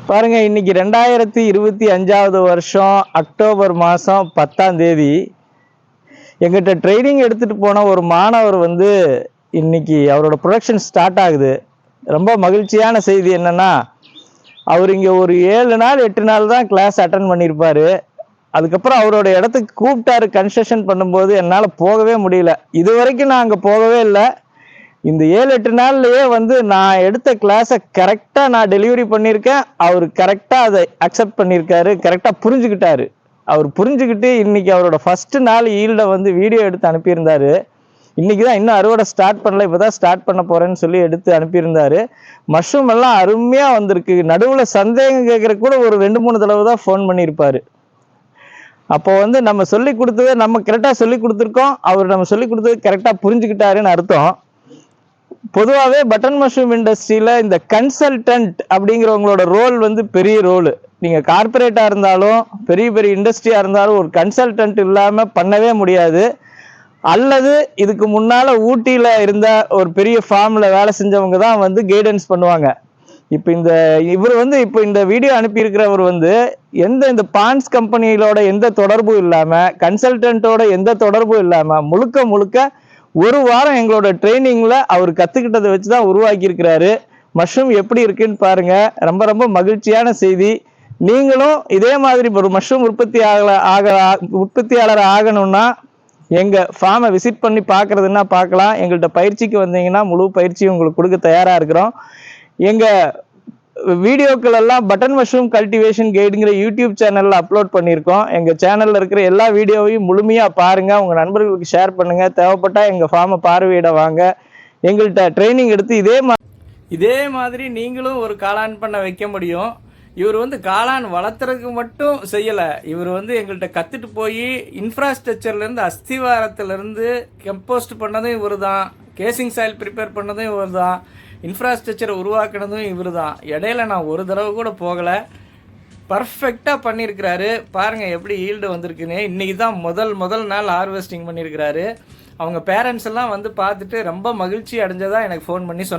பாருங்க, இன்னைக்கு 2025வது வருஷம் அக்டோபர் மாதம் 10ஆம் தேதி எங்கிட்ட ட்ரைனிங் எடுத்துட்டு போன ஒரு மாணவர் வந்து இன்னைக்கு அவரோட ப்ரொடக்ஷன் ஸ்டார்ட் ஆகுது. ரொம்ப மகிழ்ச்சியான செய்தி என்னன்னா, அவர் இங்கே ஒரு 7 நாள் 8 நாள் தான் கிளாஸ் அட்டன் பண்ணியிருப்பாரு. அதுக்கப்புறம் அவரோட இடத்துக்கு கூப்பிட்டாரு கன்ஸ்ட்ரக்ஷன் பண்ணும்போது, என்னால் போகவே முடியல. இது வரைக்கும் நான் அங்கே போகவே இல்லை. இந்த 7-8 நாள்லயே வந்து நான் எடுத்த கிளாஸை கரெக்டாக நான் டெலிவரி பண்ணியிருக்கேன். அவர் கரெக்டாக அதை அக்செப்ட் பண்ணியிருக்காரு, கரெக்டாக புரிஞ்சுக்கிட்டாரு. அவர் புரிஞ்சுக்கிட்டு இன்னைக்கு அவரோட ஃபர்ஸ்ட் நாள் ஈல்டை வந்து வீடியோ எடுத்து அனுப்பியிருந்தாரு. இன்னைக்கு தான் இன்னும் அறுவடை ஸ்டார்ட் பண்ணல, இப்போ தான் ஸ்டார்ட் பண்ண போகிறேன்னு சொல்லி எடுத்து அனுப்பியிருந்தாரு. மஷ்ரூம் எல்லாம் அருமையாக வந்திருக்கு. நடுவில் சந்தேகம் கேட்குற கூட ஒரு 2-3 தடவை தான் ஃபோன் பண்ணியிருப்பாரு. அப்போ வந்து நம்ம சொல்லி கொடுத்தது நம்ம கரெக்டாக சொல்லி கொடுத்துருக்கோம், அவர் நம்ம சொல்லி கொடுத்தது கரெக்டாக புரிஞ்சுக்கிட்டாருன்னு அர்த்தம். பொதுவாகவே பட்டன் மஷ்ரூம் இண்டஸ்ட்ரியில் இந்த கன்சல்டன்ட் அப்படிங்கிறவங்களோட ரோல் வந்து பெரிய ரோலு. நீங்கள் கார்பரேட்டாக இருந்தாலும் பெரிய பெரிய இண்டஸ்ட்ரியாக இருந்தாலும் ஒரு கன்சல்டன்ட் இல்லாமல் பண்ணவே முடியாது. அல்லது இதுக்கு முன்னால் ஊட்டியில் இருந்த ஒரு பெரிய ஃபார்மில் வேலை செஞ்சவங்க தான் வந்து கைடன்ஸ் பண்ணுவாங்க. இப்போ இவர் வந்து இப்போ இந்த வீடியோ அனுப்பியிருக்கிறவர் வந்து இந்த பான்ஸ் கம்பெனிகளோட எந்த தொடர்பும் இல்லாமல், கன்சல்டன்ட்டோட எந்த தொடர்பும் இல்லாமல் முழுக்க ஒரு வாரம் எங்களோட ட்ரைனிங்கில் அவர் கற்றுக்கிட்டதை வச்சு தான் உருவாக்கியிருக்கிறாரு. மஷ்ரூம் எப்படி இருக்குன்னு பாருங்க. ரொம்ப ரொம்ப மகிழ்ச்சியான செய்தி. நீங்களும் இதே மாதிரி ஒரு மஷ்ரூம் உற்பத்தியாளர் ஆகணும்னா எங்கள் ஃபார்மை விசிட் பண்ணி பார்க்குறதுன்னா பார்க்கலாம். எங்கள்கிட்ட பயிற்சிக்கு வந்தீங்கன்னா முழு பயிற்சியும் உங்களுக்கு கொடுக்க தயாராக இருக்கிறோம். எங்கள் வீடியோக்கள் எல்லாம் பட்டன் மஷ்ரூம் கல்டிவேஷன் கைடுங்கிற யூடியூப் சேனலில் அப்லோட் பண்ணியிருக்கோம். எங்கள் சேனலில் இருக்கிற எல்லா வீடியோவையும் முழுமையாக பாருங்கள், உங்கள் நண்பர்களுக்கு ஷேர் பண்ணுங்கள். தேவைப்பட்டால் எங்கள் ஃபார்மை பார்வையிட வாங்க. எங்கள்கிட்ட ட்ரைனிங் எடுத்து இதே மாதிரி நீங்களும் ஒரு காளான் பண்ண வைக்க முடியும். இவர் வந்து காளான் வளர்த்துறதுக்கு மட்டும் செய்யலை, இவர் வந்து எங்கள்கிட்ட கற்றுட்டு போய் இன்ஃப்ராஸ்ட்ரக்சர்லேருந்து அஸ்திவாரத்துலேருந்து கம்போஸ்ட் பண்ணதும் இவர் தான், கேசிங் சாயில் ப்ரிப்பேர் பண்ணதும் இவர் தான், இன்ஃப்ராஸ்ட்ரக்சரை உருவாக்குனதும் இவர் தான். இடையில நான் ஒரு தடவை கூட போகலை. பர்ஃபெக்டாக பண்ணியிருக்கிறாரு. பாருங்கள் எப்படி ஈல்டு வந்திருக்குன்னு. இன்றைக்கி தான் முதல் நாள் ஹார்வெஸ்டிங் பண்ணியிருக்கிறாரு. அவங்க பேரண்ட்ஸ் எல்லாம் வந்து பார்த்துட்டு ரொம்ப மகிழ்ச்சி அடைஞ்சதாக எனக்கு ஃபோன் பண்ணி சொன்னாங்க.